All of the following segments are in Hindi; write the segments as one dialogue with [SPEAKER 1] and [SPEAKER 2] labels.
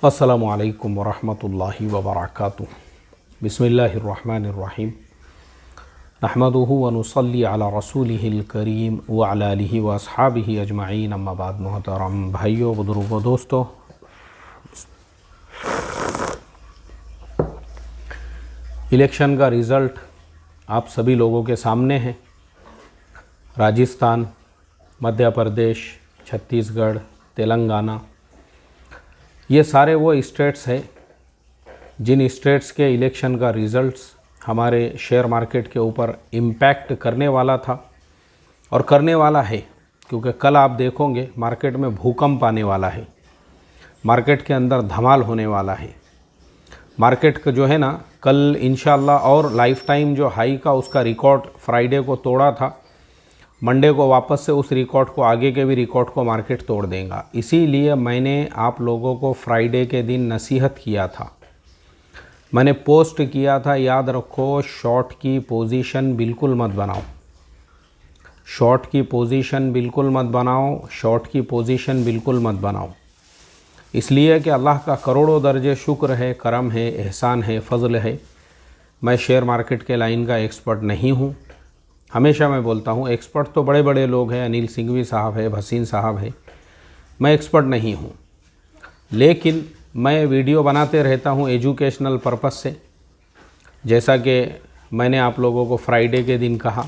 [SPEAKER 1] अस्सलामु अलैकुम वरहमतुल्लाहि वबरकातुहू। बिस्मिल्लाहिर्रहमानिर्रहीम। नहमदुहु व नुसल्ली अला रसूलिहिल करीम व अला आलिहि व अस्हाबिहि अजमाइन, अम्मा बाद। मोहतरम भाइयों, बुजुर्गों, दोस्तों, इलेक्शन का रिज़ल्ट आप सभी लोगों के सामने है। राजस्थान, मध्य प्रदेश, छत्तीसगढ़, तेलंगाना, ये सारे वो स्टेट्स हैं जिन स्टेट्स के इलेक्शन का रिज़ल्ट्स हमारे शेयर मार्केट के ऊपर इम्पैक्ट करने वाला था और करने वाला है। क्योंकि कल आप देखोगे मार्केट में भूकंप आने वाला है, मार्केट के अंदर धमाल होने वाला है। मार्केट का जो है ना, कल इंशाल्लाह और लाइफ टाइम जो हाई का उसका रिकॉर्ड फ्राइडे को तोड़ा था, मंडे को वापस से उस रिकॉर्ड को, आगे के भी रिकॉर्ड को मार्केट तोड़ देगा। इसीलिए मैंने आप लोगों को फ्राइडे के दिन नसीहत किया था, मैंने पोस्ट किया था, याद रखो, शॉर्ट की पोजीशन बिल्कुल मत बनाओ, शॉर्ट की पोजीशन बिल्कुल मत बनाओ, शॉर्ट की पोजीशन बिल्कुल मत बनाओ। इसलिए कि अल्लाह का करोड़ों दर्जे शुक्र है, करम है, एहसान है, फ़ज़ल है। मैं शेयर मार्केट के लाइन का एक्सपर्ट नहीं हूँ। हमेशा मैं बोलता हूँ, एक्सपर्ट तो बड़े बड़े लोग हैं, अनिल सिंघवी साहब है, भसीन साहब है, मैं एक्सपर्ट नहीं हूँ। लेकिन मैं वीडियो बनाते रहता हूँ एजुकेशनल पर्पस से। जैसा कि मैंने आप लोगों को फ्राइडे के दिन कहा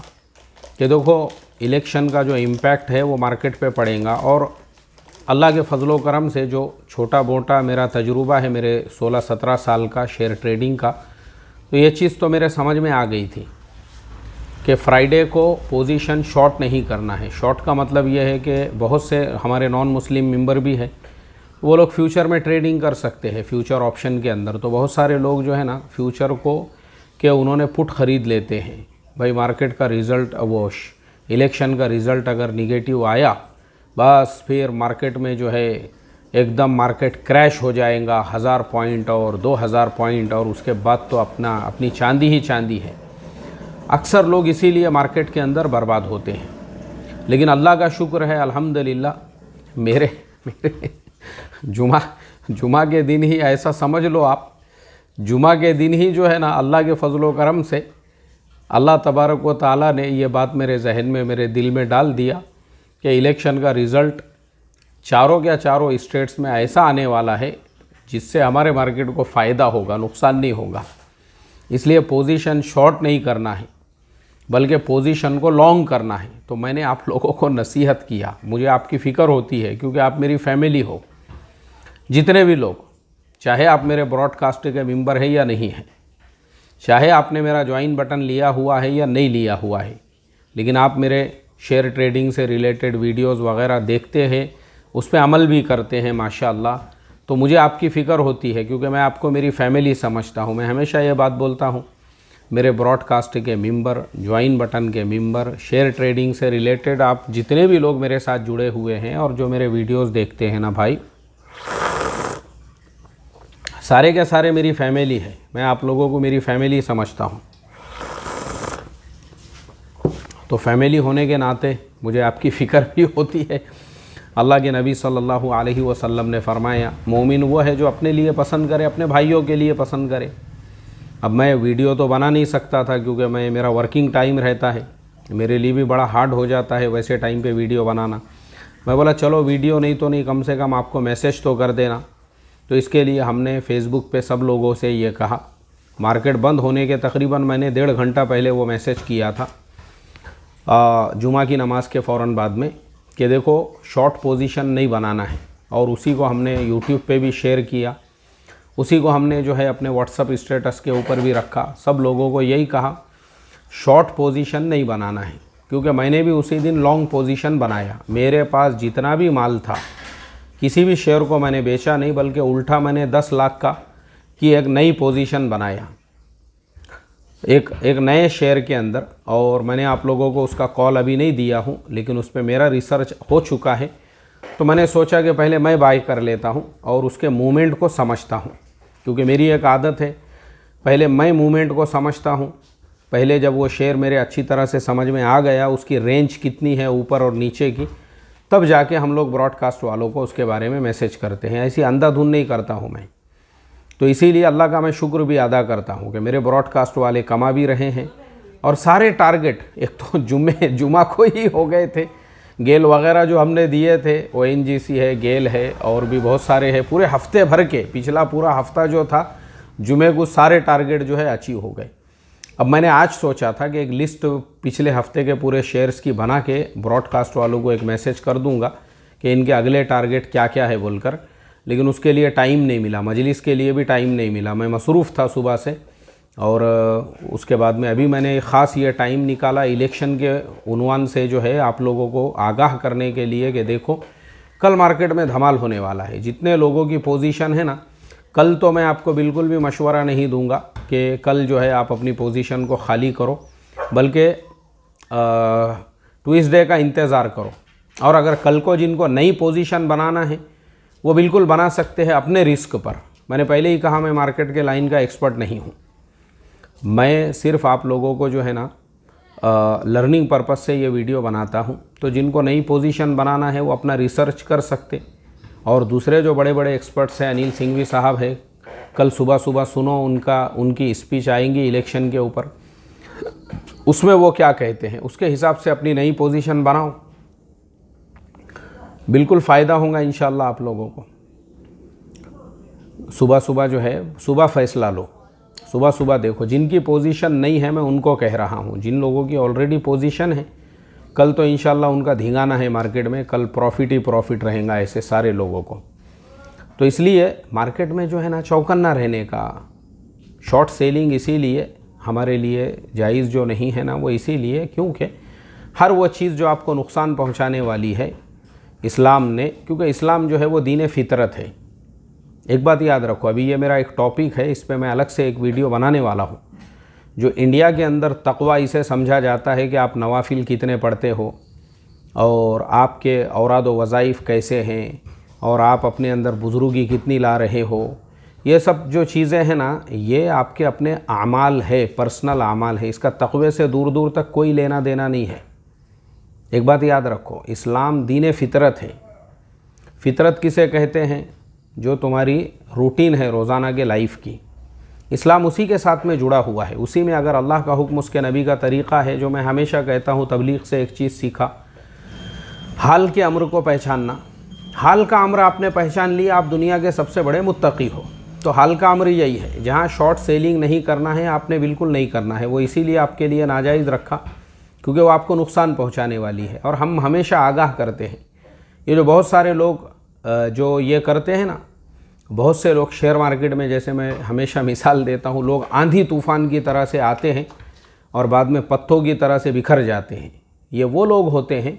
[SPEAKER 1] कि देखो, इलेक्शन का जो इम्पैक्ट है वो मार्केट पे पड़ेगा। और अल्लाह के फजलो करम से जो छोटा मोटा मेरा तजुर्बा है, मेरे 16-17 साल का शेयर ट्रेडिंग का, तो ये चीज़ तो मेरे समझ में आ गई थी कि फ्राइडे को पोजीशन शॉर्ट नहीं करना है। शॉर्ट का मतलब ये है कि बहुत से हमारे नॉन मुस्लिम मेंबर भी है, वो लोग फ्यूचर में ट्रेडिंग कर सकते हैं, फ्यूचर ऑप्शन के अंदर। तो बहुत सारे लोग जो है ना, फ्यूचर को कि उन्होंने पुट ख़रीद लेते हैं। भाई मार्केट का रिज़ल्ट, वो इलेक्शन का रिज़ल्ट अगर निगेटिव आया, बस फिर मार्केट में जो है एकदम मार्केट क्रैश हो जाएगा, 1000 पॉइंट और 2000 पॉइंट, और उसके बाद तो अपनी चांदी ही चांदी है। अक्सर लोग इसीलिए मार्केट के अंदर बर्बाद होते हैं। लेकिन अल्लाह का शुक्र है, अल्हम्दुलिल्लाह, मेरे जुमा के दिन ही, ऐसा समझ लो आप, जुमा के दिन ही जो है ना, अल्लाह के फजलो करम से अल्लाह तबारक व ताला ने ये बात मेरे जहन में, मेरे दिल में डाल दिया कि इलेक्शन का रिज़ल्ट चारों के चारों स्टेट्स में ऐसा आने वाला है जिससे हमारे मार्केट को फ़ायदा होगा, नुकसान नहीं होगा। इसलिए पोजीशन शॉर्ट नहीं करना है, बल्कि पोजीशन को लॉन्ग करना है। तो मैंने आप लोगों को नसीहत किया, मुझे आपकी फ़िक्र होती है, क्योंकि आप मेरी फैमिली हो। जितने भी लोग, चाहे आप मेरे ब्रॉडकास्ट के मेंबर हैं या नहीं हैं, चाहे आपने मेरा ज्वाइन बटन लिया हुआ है या नहीं लिया हुआ है, लेकिन आप मेरे शेयर ट्रेडिंग से रिलेटेड वीडियोस वगैरह देखते हैं, उस पर अमल भी करते हैं माशाअल्लाह, तो मुझे आपकी फ़िक्र होती है, क्योंकि मैं आपको मेरी फैमिली समझता हूँ। मैं हमेशा ये बात बोलता हूँ, मेरे ब्रॉडकास्ट के मेंबर, ज्वाइन बटन के मेंबर, शेयर ट्रेडिंग से रिलेटेड आप जितने भी लोग मेरे साथ जुड़े हुए हैं और जो मेरे वीडियोस देखते हैं ना भाई, सारे के सारे मेरी फैमिली है। मैं आप लोगों को मेरी फैमिली समझता हूँ। तो फैमिली होने के नाते मुझे आपकी फ़िक्र भी होती है। अल्लाह के नबी सल्लल्लाहु अलैहि वसल्लम ने फरमाया, मोमिन वो है जो अपने लिए पसंद करे, अपने भाइयों के लिए पसंद करे। अब मैं वीडियो तो बना नहीं सकता था, क्योंकि मेरा वर्किंग टाइम रहता है, मेरे लिए भी बड़ा हार्ड हो जाता है वैसे टाइम पे वीडियो बनाना। मैं बोला चलो वीडियो नहीं तो नहीं, कम से कम आपको मैसेज तो कर देना। तो इसके लिए हमने फेसबुक पे सब लोगों से ये कहा, मार्केट बंद होने के तकरीबन मैंने 1.5 घंटा पहले वो मैसेज किया था, जुमा की नमाज़ के फ़ौरन बाद में, कि देखो शॉर्ट पोजीशन नहीं बनाना है। और उसी को हमने यूट्यूब पे भी शेयर किया, उसी को हमने जो है अपने व्हाट्सअप स्टेटस के ऊपर भी रखा। सब लोगों को यही कहा, शॉर्ट पोजीशन नहीं बनाना है, क्योंकि मैंने भी उसी दिन लॉन्ग पोजीशन बनाया। मेरे पास जितना भी माल था, किसी भी शेयर को मैंने बेचा नहीं, बल्कि उल्टा मैंने 10 लाख का की एक नई पोजीशन बनाया एक नए शेयर के अंदर। और मैंने आप लोगों को उसका कॉल अभी नहीं दिया हूँ, लेकिन उस पर मेरा रिसर्च हो चुका है। तो मैंने सोचा कि पहले मैं बाय कर लेता हूँ और उसके मूवमेंट को समझता हूँ, क्योंकि मेरी एक आदत है, पहले मैं मूवमेंट को समझता हूँ। पहले जब वो शेयर मेरे अच्छी तरह से समझ में आ गया, उसकी रेंज कितनी है ऊपर और नीचे की, तब जाके हम लोग ब्रॉडकास्ट वालों को उसके बारे में मैसेज करते हैं। ऐसी अंधाधुन नहीं करता हूँ मैं। तो इसीलिए अल्लाह का मैं शुक्र भी अदा करता हूँ कि मेरे ब्रॉडकास्ट वाले कमा भी रहे हैं। और सारे टारगेट एक तो जुमा को ही हो गए थे। गेल वगैरह जो हमने दिए थे, ONGC है, गेल है, और भी बहुत सारे हैं, पूरे हफ्ते भर के पिछला पूरा हफ्ता जो था जुमे को सारे टारगेट जो है अचीव हो गए। अब मैंने आज सोचा था कि एक लिस्ट पिछले हफ्ते के पूरे शेयर्स की बना के ब्रॉडकास्ट वालों को एक मैसेज कर दूंगा कि इनके अगले टारगेट क्या क्या है बोलकर, लेकिन उसके लिए टाइम नहीं मिला, मजलिस के लिए भी टाइम नहीं मिला। मैं मसरूफ़ था सुबह से, और उसके बाद में अभी मैंने ख़ास ये टाइम निकाला इलेक्शन के उन्वान से जो है आप लोगों को आगाह करने के लिए कि देखो कल मार्केट में धमाल होने वाला है। जितने लोगों की पोजीशन है ना, कल तो मैं आपको बिल्कुल भी मशवरा नहीं दूंगा कि कल जो है आप अपनी पोजीशन को खाली करो, बल्कि ट्यूसडे का इंतज़ार करो। और अगर कल को जिनको नई पोजीशन बनाना है वो बिल्कुल बना सकते हैं अपने रिस्क पर। मैंने पहले ही कहा मैं मार्केट के लाइन का एक्सपर्ट नहीं हूँ। मैं सिर्फ आप लोगों को जो है ना लर्निंग पर्पस से ये वीडियो बनाता हूँ। तो जिनको नई पोजीशन बनाना है वो अपना रिसर्च कर सकते। और दूसरे जो बड़े बड़े एक्सपर्ट्स हैं, अनिल सिंघवी साहब है, कल सुबह सुबह सुनो उनकी स्पीच आएंगी इलेक्शन के ऊपर, उसमें वो क्या कहते हैं, उसके हिसाब से अपनी नई पोजीशन बनाओ, बिल्कुल फ़ायदा होगा इंशाल्लाह आप लोगों को। सुबह सुबह जो है सुबह फ़ैसला लो, सुबह सुबह देखो। जिनकी पोजीशन नहीं है मैं उनको कह रहा हूँ, जिन लोगों की ऑलरेडी पोजीशन है कल तो इंशाल्लाह उनका धींगाना है मार्केट में, कल प्रॉफिट ही प्रॉफिट रहेगा ऐसे सारे लोगों को। तो इसलिए मार्केट में जो है ना चौकन्ना रहने का, शॉर्ट सेलिंग इसीलिए हमारे लिए जायज़ जो नहीं है ना, वो इसीलिए क्योंकि हर वो चीज़ जो आपको नुकसान पहुंचाने वाली है इस्लाम ने, क्योंकि इस्लाम जो है वो दीन फितरत है। एक बात याद रखो, अभी ये मेरा एक टॉपिक है, इस पर मैं अलग से एक वीडियो बनाने वाला हूँ। जो इंडिया के अंदर तक़वा इसे समझा जाता है कि आप नवाफिल कितने पढ़ते हो, और आपके औराद व वज़ाइफ कैसे हैं, और आप अपने अंदर बुज़ुर्गी कितनी ला रहे हो। ये सब जो चीज़ें हैं ना, ये आपके अपने आमाल है, पर्सनल आमाल है। इसका तक़वे से दूर दूर तक कोई लेना देना नहीं है। एक बात याद रखो, इस्लाम दीन फितरत है। फितरत किसे कहते हैं? जो तुम्हारी रूटीन है रोज़ाना के लाइफ की, इस्लाम उसी के साथ में जुड़ा हुआ है। उसी में अगर अल्लाह का हुक्म, उसके नबी का तरीक़ा है। जो मैं हमेशा कहता हूँ, तबलीग से एक चीज़ सीखा, हाल के अम्र को पहचानना। हाल का अम्र आपने पहचान लिया, आप दुनिया के सबसे बड़े मुत्तकी हो। तो हाल का अम्र यही है, जहाँ शॉर्ट सेलिंग नहीं करना है आपने, बिल्कुल नहीं करना है। वो इसीलिए आपके लिए नाजायज़ रखा क्योंकि वो आपको नुकसान पहुँचाने वाली है। और हम हमेशा आगाह करते हैं। ये जो बहुत सारे लोग जो ये करते हैं ना, बहुत से लोग शेयर मार्केट में, जैसे मैं हमेशा मिसाल देता हूँ, लोग आंधी तूफ़ान की तरह से आते हैं और बाद में पत्तों की तरह से बिखर जाते हैं। ये वो लोग होते हैं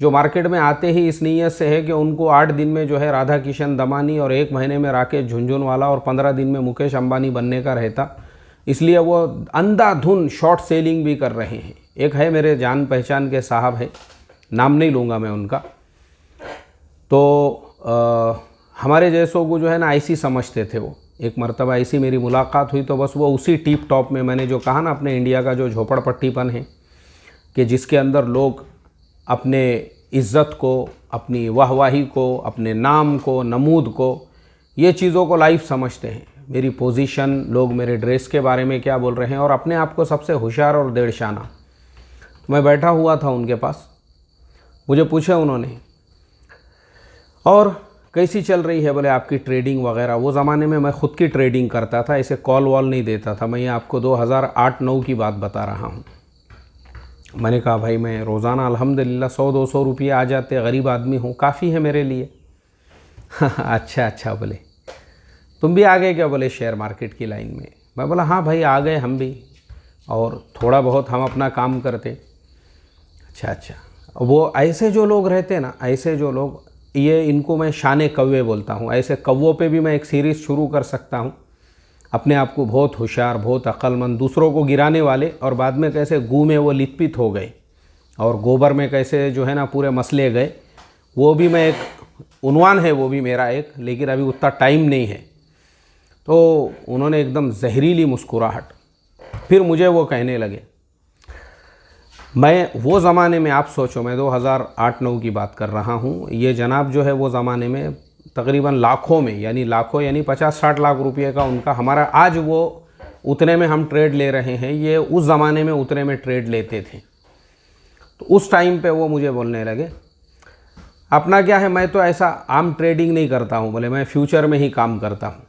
[SPEAKER 1] जो मार्केट में आते ही इस नीयत से है कि उनको 8 दिन में जो है राधा किशन दमानी, और 1 महीने में राकेश झुनझुनवाला, और 15 दिन में मुकेश अंबानी बनने का रहता। इसलिए वो अंधाधुन शॉर्ट सेलिंग भी कर रहे हैं। एक है मेरे जान पहचान के साहब है, नाम नहीं लूँगा मैं उनका। तो हमारे जैसों को जो है ना ऐसी समझते थे वो। एक मर्तबा ऐसी मेरी मुलाकात हुई तो बस वो उसी टिप टॉप में, मैंने जो कहा ना अपने इंडिया का जो झोपड़पट्टीपन है, कि जिसके अंदर लोग अपने इज़्ज़त को, अपनी वाहवाही को, अपने नाम को, नमूद को, ये चीज़ों को लाइफ समझते हैं। मेरी पोजीशन, लोग मेरे ड्रेस के बारे में क्या बोल रहे हैं, और अपने आप को सबसे होशियार और देड़शाना। तो मैं बैठा हुआ था उनके पास, मुझे पूछा उन्होंने, और कैसी चल रही है, बोले आपकी ट्रेडिंग वगैरह। वो ज़माने में मैं ख़ुद की ट्रेडिंग करता था, ऐसे कॉल वॉल नहीं देता था। मैं ये आपको 2008-9 की बात बता रहा हूँ। मैंने कहा भाई मैं रोज़ाना अल्हम्दुलिल्लाह 100-200 रुपये आ जाते, गरीब आदमी हूँ, काफ़ी है मेरे लिए। अच्छा बोले तुम भी आ गए क्या, बोले शेयर मार्केट की लाइन में। मैं बोला हाँ भाई आ गए हम भी, और थोड़ा बहुत हम अपना काम करते। अच्छा। वो ऐसे जो लोग रहते ना, ऐसे जो लोग, ये इनको मैं शाने कौवे बोलता हूँ। ऐसे कौवों पे भी मैं एक सीरीज़ शुरू कर सकता हूँ। अपने आप को बहुत होशियार, बहुत अक्लमंद, दूसरों को गिराने वाले, और बाद में कैसे गू में वो लिपट हो गए और गोबर में कैसे जो है ना पूरे मसले गए। वो भी मैं एक उन्वान है, वो भी मेरा एक, लेकिन अभी उतना टाइम नहीं है। तो उन्होंने एकदम जहरीली मुस्कुराहट, फिर मुझे वो कहने लगे, मैं वो ज़माने में, आप सोचो, मैं 2008-9 की बात कर रहा हूँ। ये जनाब जो है वो ज़माने में तकरीबन लाखों में, यानी 50-60 लाख रुपये का उनका, हमारा आज वो उतने में हम ट्रेड ले रहे हैं, ये उस ज़माने में उतने में ट्रेड लेते थे। तो उस टाइम पे वो मुझे बोलने लगे, अपना क्या है, मैं तो ऐसा आम ट्रेडिंग नहीं करता हूँ, बोले मैं फ्यूचर में ही काम करता हूँ।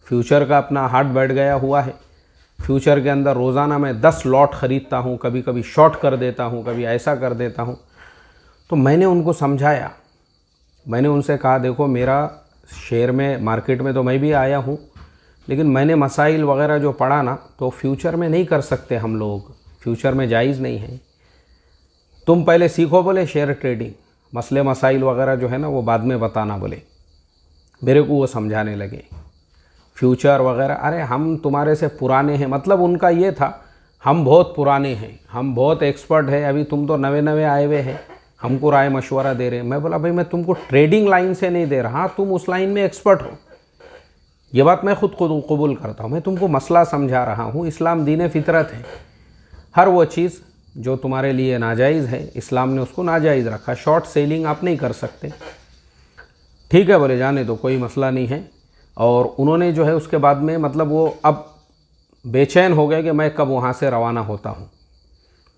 [SPEAKER 1] फ्यूचर का अपना हाथ बैठ गया हुआ है। फ्यूचर के अंदर रोज़ाना मैं 10 लॉट ख़रीदता हूँ, कभी कभी शॉर्ट कर देता हूँ, कभी ऐसा कर देता हूँ। तो मैंने उनको समझाया, मैंने उनसे कहा, देखो मेरा शेयर में, मार्केट में तो मैं भी आया हूँ, लेकिन मैंने मसाइल वगैरह जो पढ़ा ना, तो फ्यूचर में नहीं कर सकते हम लोग, फ्यूचर में जायज़ नहीं है। तुम पहले सीखो बोले शेयर ट्रेडिंग, मसले मसाइल वगैरह जो है ना वो बाद में बताना बोले। मेरे को वो समझाने लगे फ्यूचर वगैरह। अरे हम तुम्हारे से पुराने हैं, मतलब उनका ये था हम बहुत पुराने हैं, हम बहुत एक्सपर्ट है, अभी तुम तो नवे नवे आए हुए हैं, हमको राय मशवरा दे रहे हैं। मैं बोला भाई मैं तुमको ट्रेडिंग लाइन से नहीं दे रहा, तुम उस लाइन में एक्सपर्ट हो, ये बात मैं खुद कबूल करता हूँ। मैं तुमको मसला समझा रहा हूँ। इस्लाम दीन फितरत है, हर वो चीज़ जो तुम्हारे लिए नाजायज़ है इस्लाम ने उसको नाजायज़ रखा। शॉर्ट सेलिंग आप नहीं कर सकते, ठीक है बोले जाने दो, कोई मसला नहीं है। और उन्होंने जो है उसके बाद में, मतलब वो अब बेचैन हो गए कि मैं कब वहाँ से रवाना होता हूँ।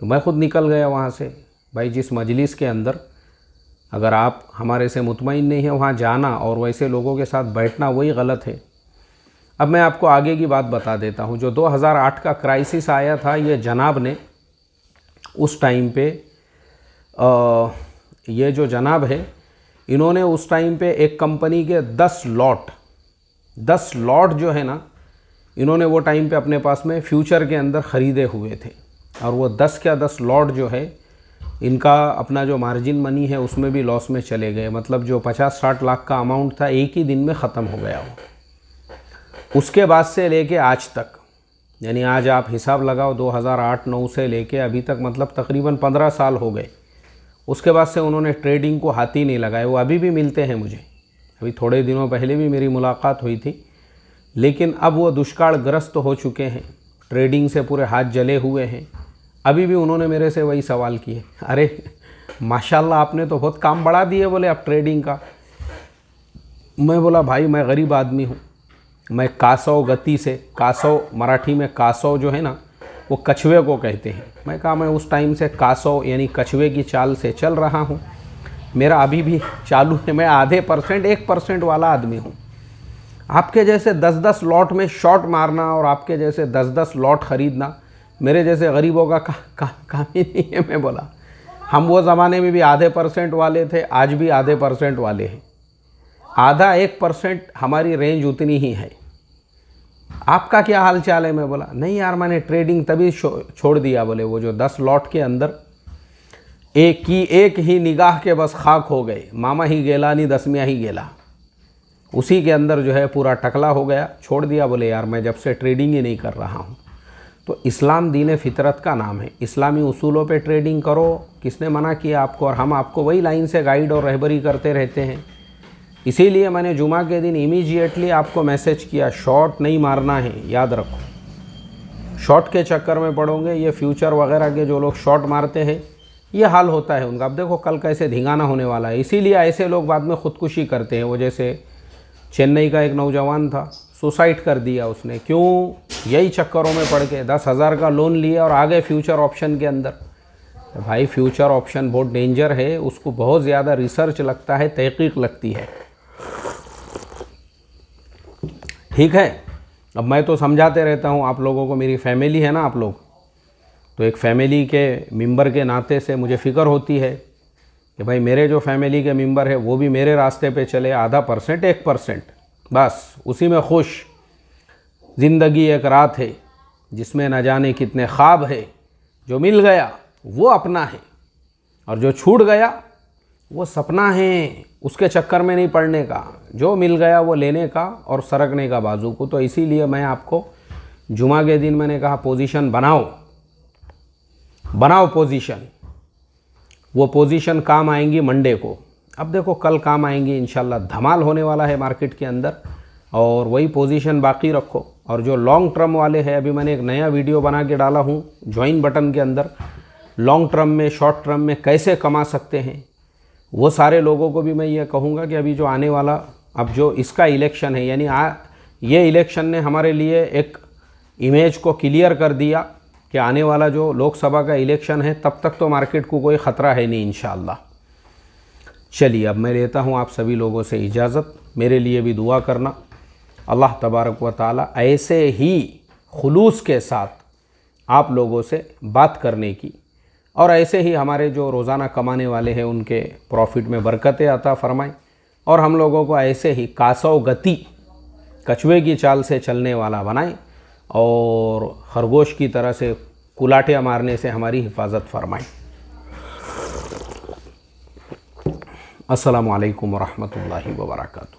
[SPEAKER 1] तो मैं खुद निकल गया वहाँ से। भाई जिस मजलिस के अंदर अगर आप हमारे से मुतमईन नहीं है, वहाँ जाना और वैसे लोगों के साथ बैठना वही गलत है। अब मैं आपको आगे की बात बता देता हूँ। जो 2008 का क्राइसिस आया था, ये जनाब ने उस टाइम पे, ये जो जनाब है इन्होंने उस टाइम पे एक कंपनी के 10 लॉट जो है ना, इन्होंने वो टाइम पे अपने पास में फ्यूचर के अंदर ख़रीदे हुए थे। और वो 10 लॉट जो है, इनका अपना जो मार्जिन मनी है उसमें भी लॉस में चले गए। मतलब जो 50-60 लाख का अमाउंट था एक ही दिन में ख़त्म हो गया वो। उसके बाद से लेके आज तक, यानी आज आप हिसाब लगाओ 2008-9 से लेके अभी तक, मतलब तकरीबन 15 साल हो गए। उसके बाद से उन्होंने ट्रेडिंग को हाथ ही नहीं लगाया। वो अभी भी मिलते हैं मुझे, अभी थोड़े दिनों पहले भी मेरी मुलाकात हुई थी, लेकिन अब वो दुष्कालग्रस्त हो चुके हैं, ट्रेडिंग से पूरे हाथ जले हुए हैं। अभी भी उन्होंने मेरे से वही सवाल किए, अरे माशाल्लाह आपने तो बहुत काम बढ़ा दिए बोले अब ट्रेडिंग का। मैं बोला भाई मैं गरीब आदमी हूँ, मैं कासव गति से, कासव मराठी में कासव जो है ना वो कछुए को कहते हैं। मैं कहा मैं उस टाइम से कासव यानी कछुए की चाल से चल रहा हूँ, मेरा अभी भी चालू है। मैं आधे परसेंट 1% वाला आदमी हूँ। आपके जैसे 10-10 लॉट में शॉर्ट मारना और आपके जैसे 10-10 लॉट ख़रीदना मेरे जैसे गरीबों का काम ही नहीं है। मैं बोला हम वो ज़माने में भी आधे % वाले थे, आज भी आधे % वाले हैं। आधा 1% हमारी रेंज उतनी ही है। आपका क्या हाल चाल है? मैं बोला नहीं यार मैंने ट्रेडिंग तभी छोड़ दिया। बोले वो जो 10 लॉट के अंदर एक ही निगाह के बस खाक हो गए, मामा ही गेला नहीं दसमिया ही गेला, उसी के अंदर जो है पूरा टकला हो गया, छोड़ दिया। बोले यार मैं जब से ट्रेडिंग ही नहीं कर रहा हूँ। तो इस्लाम दीन फितरत का नाम है, इस्लामी उसूलों पे ट्रेडिंग करो, किसने मना किया आपको? और हम आपको वही लाइन से गाइड और रहबरी करते रहते हैं। इसीलिए मैंने जुमा के दिन इमीडिएटली आपको मैसेज किया, शॉर्ट नहीं मारना है, याद रखो। शॉर्ट के चक्कर में पड़ोगे, ये फ्यूचर वगैरह के जो लोग शॉर्ट मारते हैं ये हाल होता है उनका। अब देखो कल कैसे धिंगाना होने वाला है। इसीलिए ऐसे लोग बाद में ख़ुदकुशी करते हैं। वो जैसे चेन्नई का एक नौजवान था, सुसाइड कर दिया उसने। क्यों? यही चक्करों में पड़ के 10,000 का लोन लिया और आ गए फ्यूचर ऑप्शन के अंदर। भाई फ्यूचर ऑप्शन बहुत डेंजर है, उसको बहुत ज़्यादा रिसर्च लगता है, तहकीक लगती है। ठीक है, अब मैं तो समझाते रहता हूँ आप लोगों को, मेरी फैमिली है ना आप लोग, तो एक फैमिली के मेंबर के नाते से मुझे फ़िक्र होती है कि भाई मेरे जो फैमिली के मेंबर है वो भी मेरे रास्ते पे चले। आधा % 1% बस उसी में खुश। ज़िंदगी एक रात है जिसमें न जाने कितने ख्वाब है, जो मिल गया वो अपना है और जो छूट गया वो सपना है। उसके चक्कर में नहीं पड़ने का, जो मिल गया वो लेने का और सरकने का बाजू को। तो इसीलिए मैं आपको जुमा के दिन मैंने कहा पोजीशन बनाओ पोजीशन। वो पोजीशन काम आएंगी मंडे को। अब देखो कल काम आएंगी इंशाल्लाह, धमाल होने वाला है मार्केट के अंदर। और वही पोजीशन बाकी रखो। और जो लॉन्ग टर्म वाले हैं, अभी मैंने एक नया वीडियो बना के डाला हूँ ज्वाइन बटन के अंदर, लॉन्ग टर्म में, शॉर्ट टर्म में कैसे कमा सकते हैं, वो सारे लोगों को भी मैं ये कहूँगा कि अभी जो आने वाला, अब जो इसका इलेक्शन है, यानी ये इलेक्शन ने हमारे लिए एक इमेज को क्लियर कर दिया कि आने वाला जो लोकसभा का इलेक्शन है तब तक तो मार्केट को कोई ख़तरा है नहीं इंशाअल्लाह। चलिए अब मैं लेता हूँ आप सभी लोगों से इजाज़त। मेरे लिए भी दुआ करना, अल्लाह तबारक व ताला ऐसे ही खुलूस के साथ आप लोगों से बात करने की, और ऐसे ही हमारे जो रोज़ाना कमाने वाले हैं उनके प्रॉफिट में बरकतें अता फरमाएं, और हम लोगों को ऐसे ही कासव गति, कछुए की चाल से चलने वाला बनाएं, और खरगोश की तरह से कुलाटियाँ मारने से हमारी हिफाजत फरमाएं। अस्सलामु अलैकुम व रहमतुल्लाहि व बरकातुहू।